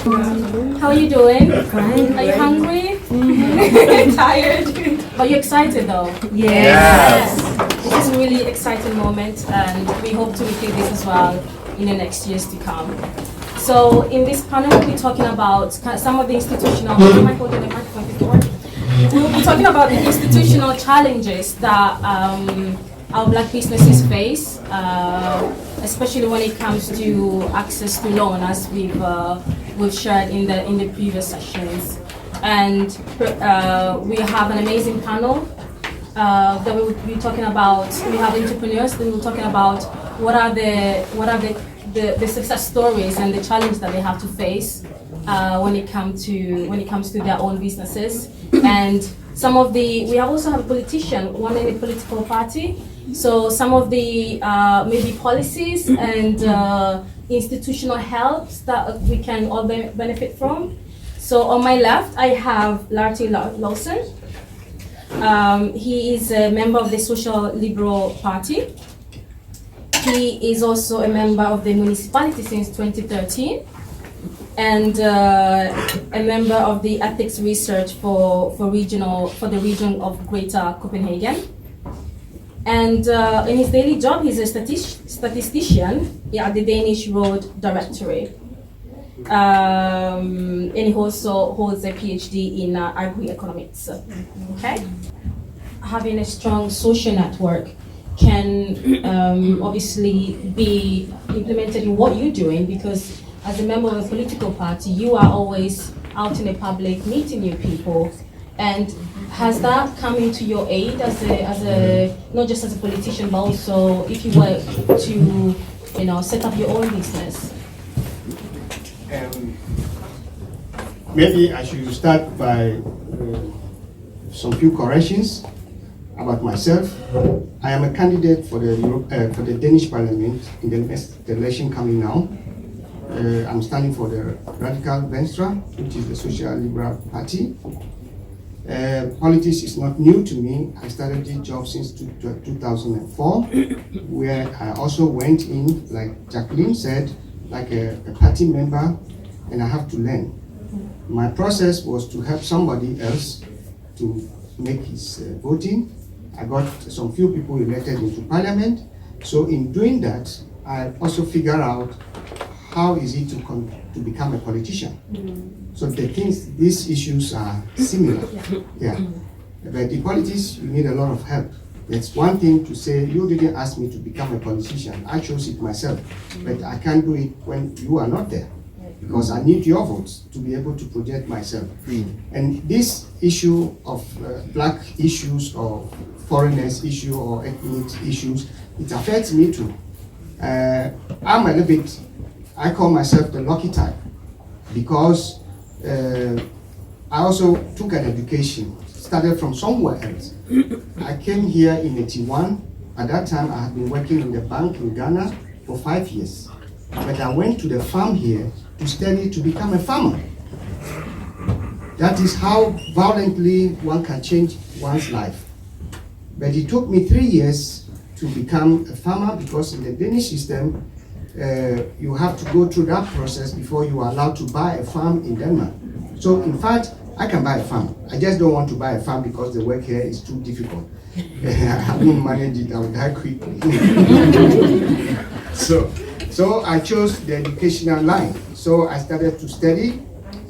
How are you doing? Fine. Are you hungry? Tired? But you're excited though? Yes. This is a really exciting moment and we hope to repeat this as well in the next years to come. So in this panel we'll be talking about some of the institutional, we'll be talking about the institutional challenges that our Black businesses face, especially when it comes to access to loan, as we've shared in the previous sessions. And we have an amazing panel that we will be talking about. We have entrepreneurs that we're talking about what are the success stories and the challenge that they have to face when it comes to their own businesses. And we also have a politician, one in a political party. So some of the maybe policies and institutional helps that we can all benefit from. So on my left, I have Lart Lawson. He is a member of the Social Liberal Party. He is also a member of the municipality since 2013 and a member of the ethics research for the region of Greater Copenhagen. And in his daily job, he's a statistician at the Danish Road Directorate. And he also holds a PhD in agri-economics. Okay? Having a strong social network can obviously be implemented in what you're doing, because as a member of a political party, you are always out in the public meeting new people. And has that come into your aid as a not just as a politician, but also if you were to set up your own business? Maybe I should start by some few corrections about myself. I am a candidate for the Danish Parliament in the next election coming now. I'm standing for the Radical Venstre, which is the Social Liberal Party. Politics is not new to me. I started this job since 2004, where I also went in, like Jakelin said, like a party member, and I have to learn. My process was to help somebody else to make his voting. I got some few people elected into parliament. So in doing that, I also figure out how is it to become a politician. So these issues are similar. Yeah. But in politics, you need a lot of help. It's one thing to say, you didn't ask me to become a politician. I chose it myself. But I can't do it when you are not there, because I need your votes to be able to project myself. And this issue of black issues or foreigners issue or ethnic issues, it affects me too. I'm a little bit, I call myself the lucky type, because I also took an education, started from somewhere else. I came here in 81. At that time, I had been working in the bank in Ghana for 5 years. But I went to the farm here to study to become a farmer. That is how violently one can change one's life. But it took me 3 years to become a farmer, because in the Danish system, you have to go through that process before you are allowed to buy a farm in Denmark. So in fact, I can buy a farm. I just don't want to buy a farm because the work here is too difficult. I won't manage it, I will die quickly. So I chose the educational line. So I started to study,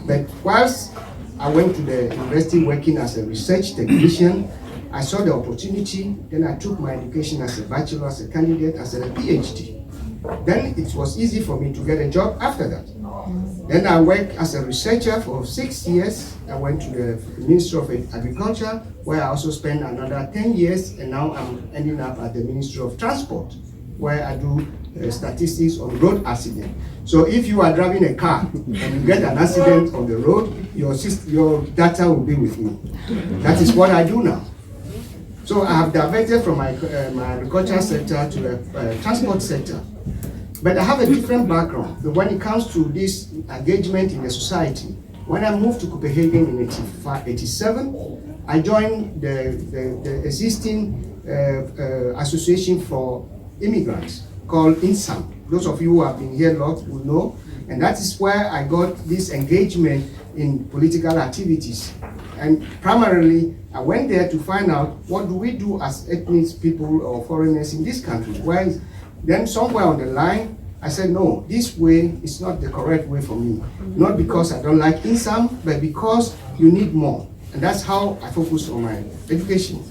but whilst I went to the university working as a research technician, I saw the opportunity, then I took my education as a bachelor, as a candidate, as a PhD. Then it was easy for me to get a job after that. Then I worked as a researcher for 6 years. I went to the Ministry of Agriculture, where I also spent another 10 years, and now I'm ending up at the Ministry of Transport, where I do statistics on road accident. So if you are driving a car and you get an accident on the road, your data will be with me. That is what I do now. So I have diverted from my agricultural sector to the transport sector. But I have a different background. But when it comes to this engagement in the society, when I moved to Copenhagen in 1987, I joined the existing association for immigrants called INSAM. Those of you who have been here a lot will know And that is where I got this engagement in political activities. And primarily, I went there to find out what do we do as ethnic people or foreigners in this country. Then somewhere on the line, I said, no, this way is not the correct way for me. Not because I don't like INSAM, but because you need more. And that's how I focus on my education.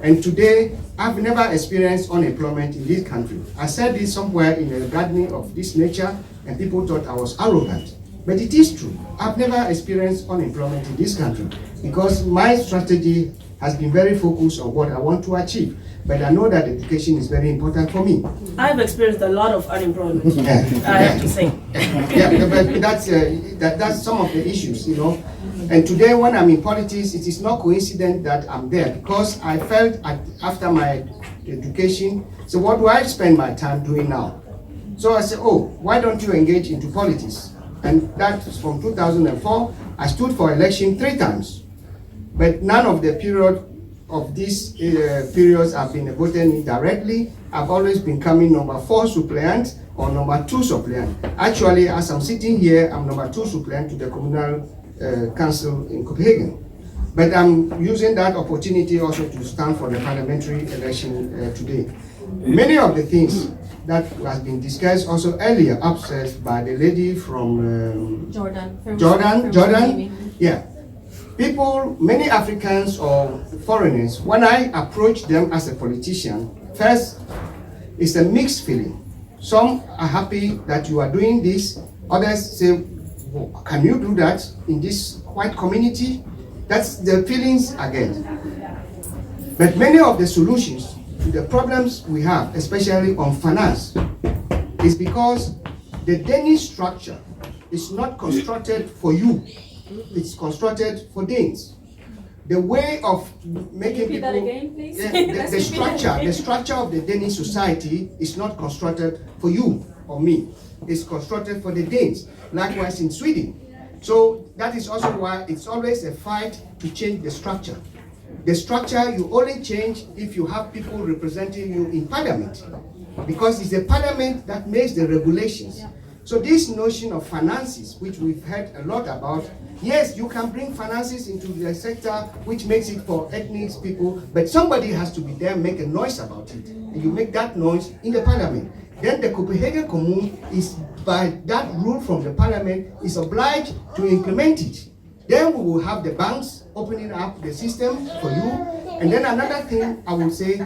And today, I've never experienced unemployment in this country. I said this somewhere in a gathering of this nature, and people thought I was arrogant. But it is true. I've never experienced unemployment in this country because my strategy has been very focused on what I want to achieve. But I know that education is very important for me. I've experienced a lot of unemployment, I have to say. Yeah, but that's some of the issues, you know. And today when I'm in politics, it is not coincident that I'm there because I felt after my education, so what do I spend my time doing now? So I said, oh, why don't you engage into politics? And that's from 2004. I stood for election 3 times. But none of the period of these periods have been voted in directly. I've always been coming number 4 suppleant or number 2 suppleant. Actually, as I'm sitting here, I'm number 2 suppleant to the communal council in Copenhagen. But I'm using that opportunity also to stand for the parliamentary election today. Many of the things that has been discussed also earlier upstairs by the lady from Jordan. Yeah. People, many Africans or foreigners, when I approach them as a politician, first, it's a mixed feeling. Some are happy that you are doing this. Others say, well, can you do that in this white community? That's the feelings again. But many of the solutions to the problems we have, especially on finance, is because the Danish structure is not constructed for you. It's constructed for Danes. The way of making people... Repeat that again, please. Yeah, the structure of the Danish society is not constructed for you or me. It's constructed for the Danes. Likewise in Sweden. So that is also why it's always a fight to change the structure. The structure you only change if you have people representing you in parliament. Because it's the parliament that makes the regulations. So this notion of finances, which we've heard a lot about, yes, you can bring finances into the sector, which makes it for ethnic people, but somebody has to be there and make a noise about it. And you make that noise in the parliament. Then the Copenhagen Commune is, by that rule from the parliament, is obliged to implement it. Then we will have the banks opening up the system for you. And then another thing I would say,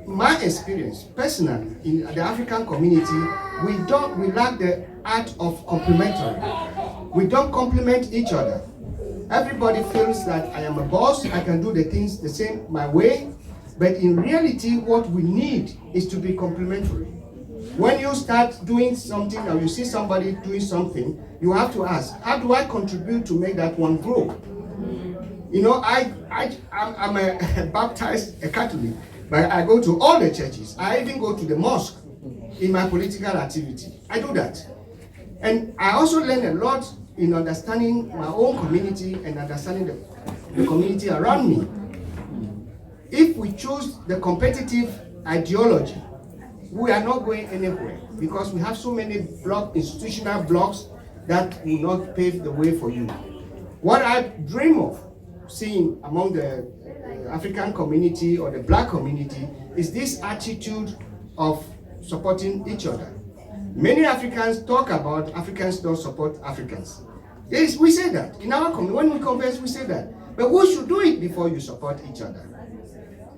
my experience personally in the African community, we lack the art of complementary. We don't complement each other. Everybody feels that I am a boss, I can do the things the same my way, but in reality what we need is to be complementary. When you start doing something or you see somebody doing something, you have to ask, how do I contribute to make that one grow? You know, I'm a baptized Catholic, but I go to all the churches. I even go to the mosque in my political activity. I do that. And I also learn a lot in understanding my own community and understanding the community around me. If we choose the competitive ideology, we are not going anywhere because we have so many institutional blocks that will not pave the way for you. What I dream of seeing among the African community or the black community is this attitude of supporting each other. Many Africans talk about Africans don't support Africans. Yes, we say that. In our community, when we converse, we say that. But who should do it before you support each other?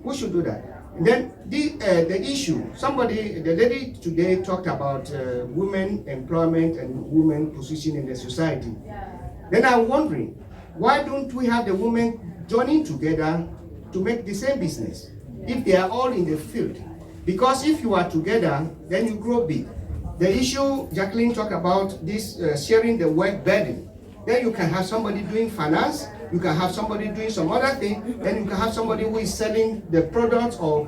Who should do that? And then the issue, the lady today talked about women employment and women position in the society. Then I'm wondering, why don't we have the women joining together to make the same business if they are all in the field? Because if you are together, then you grow big. The issue Jakelin talked about, this sharing the work burden. Then you can have somebody doing finance, you can have somebody doing some other thing, then you can have somebody who is selling the product or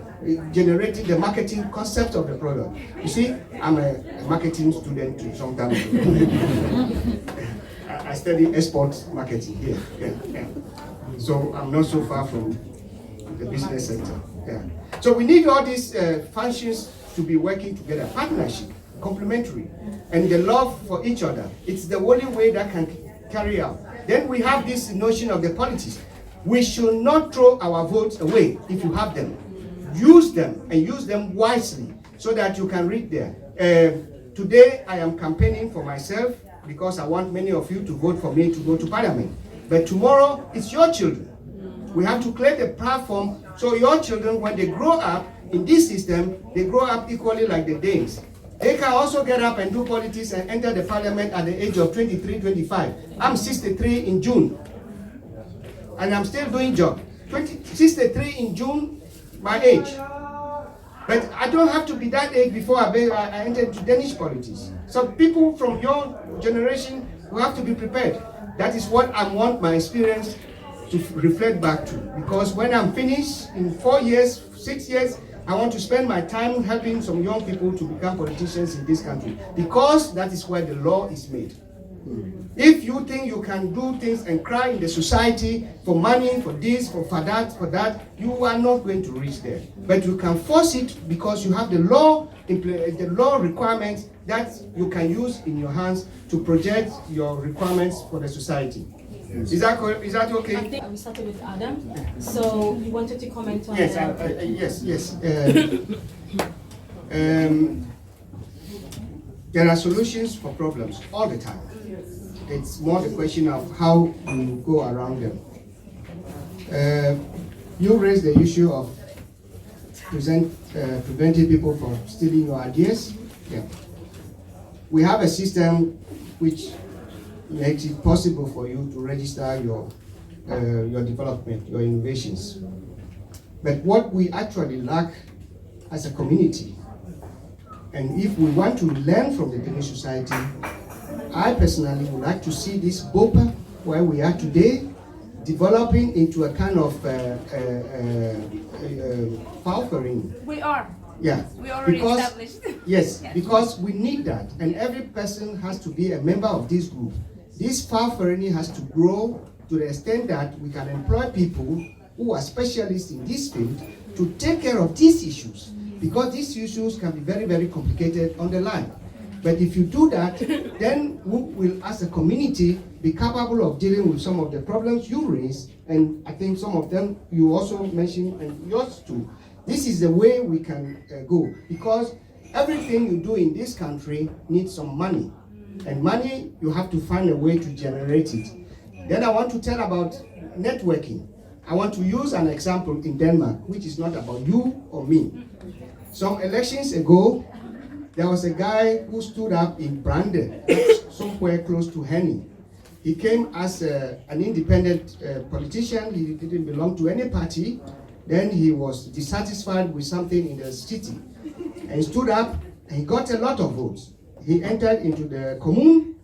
generating the marketing concept of the product. You see, I'm a marketing student too sometimes. I study export marketing here. Yeah. So I'm not so far from the business sector. Yeah. So we need all these functions to be working together, partnership. complementary. And the love for each other, it's the only way that can carry out. Then we have this notion of the politics. We should not throw our votes away if you have them. Use them and use them wisely so that you can reach there. Today I am campaigning for myself because I want many of you to vote for me to go to parliament. But tomorrow it's your children. We have to create a platform so your children, when they grow up in this system, they grow up equally like the Danes. They can also get up and do politics and enter the parliament at the age of 23, 25. I'm 63 in June. And I'm still doing job. 63 in June, my age. But I don't have to be that age before I enter into Danish politics. So people from your generation will have to be prepared. That is what I want my experience to reflect back to. Because when I'm finished in 4 years, 6 years, I want to spend my time helping some young people to become politicians in this country. Because that is where the law is made. If you think you can do things and cry in the society for money, for this, for that, you are not going to reach there. But you can force it because you have the law requirements that you can use in your hands to project your requirements for the society. Yes. Is that okay? I think we started with Adam. So you wanted to comment on yes. There are solutions for problems all the time. It's more the question of how you go around them. You raised the issue of preventing people from stealing your ideas. Yeah. We have a system which makes it possible for you to register your development, your innovations. But what we actually lack as a community, and if we want to learn from the Danish society, I personally would like to see this BOPA, where we are today, developing into a kind of falfering. We are. Yeah. We already established. Yes, because we need that, and every person has to be a member of this group. This falfering has to grow to the extent that we can employ people who are specialists in this field to take care of these issues, because these issues can be very, very complicated on the line. But if you do that, then we will, as a community, be capable of dealing with some of the problems you raise, and I think some of them you also mentioned, and yours too. This is the way we can go, because everything you do in this country needs some money. And money, you have to find a way to generate it. Then I want to tell about networking. I want to use an example in Denmark, which is not about you or me. Some elections ago, there was a guy who stood up in Brande, somewhere close to Henny. He came as an independent politician. He didn't belong to any party. Then he was dissatisfied with something in the city. And he stood up and he got a lot of votes. He entered into the commune.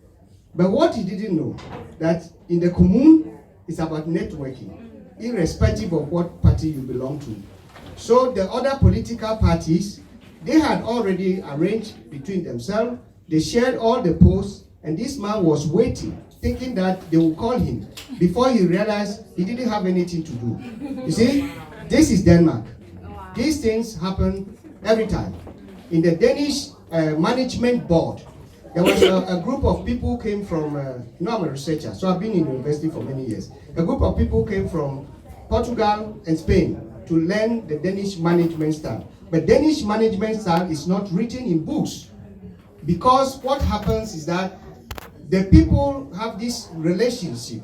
But what he didn't know, that in the commune, it's about networking, irrespective of what party you belong to. So the other political parties, they had already arranged between themselves. They shared all the posts, and this man was waiting, thinking that they would call him, before he realized he didn't have anything to do. You see, this is Denmark. These things happen every time. In the Danish management board, there was a group of people who came from, I'm a researcher, so I've been in university for many years. A group of people came from Portugal and Spain to learn the Danish management style. But Danish management style is not written in books, because what happens is that the people have this relationship.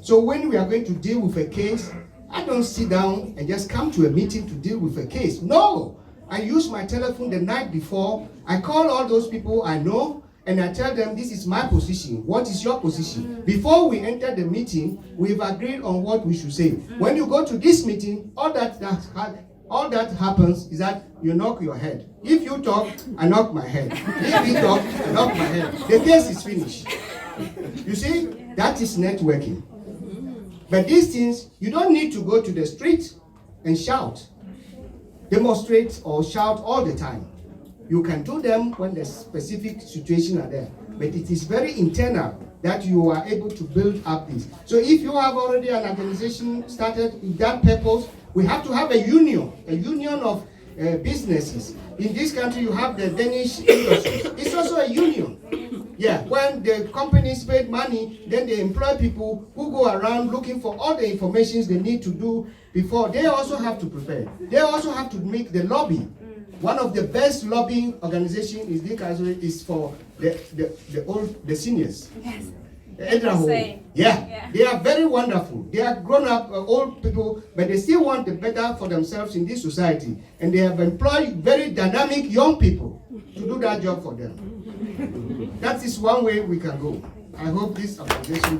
So when we are going to deal with a case, I don't sit down and just come to a meeting to deal with a case. No, I use my telephone the night before. I call all those people I know, and I tell them, this is my position. What is your position? Before we enter the meeting, we've agreed on what we should say. When you go to this meeting, all that happens is that you knock your head. If you talk, I knock my head. If you talk, I knock my head. The case is finished. You see, that is networking. But these things, you don't need to go to the street and shout, demonstrate or shout all the time. You can do them when the specific situations are there. But it is very internal that you are able to build up this. So if you have already an organization started with that purpose, we have to have a union of businesses. In this country, you have the Danish industries. It's also a union. Yeah, when the companies paid money, then they employ people who go around looking for all the information they need to do before. They also have to prepare. They also have to make the lobby. One of the best lobbying organizations is for the seniors. Yes. Yeah, they are very wonderful. They are grown-up old people, but they still want the better for themselves in this society. And they have employed very dynamic young people to do that job for them. That is one way we can go. I hope this organization.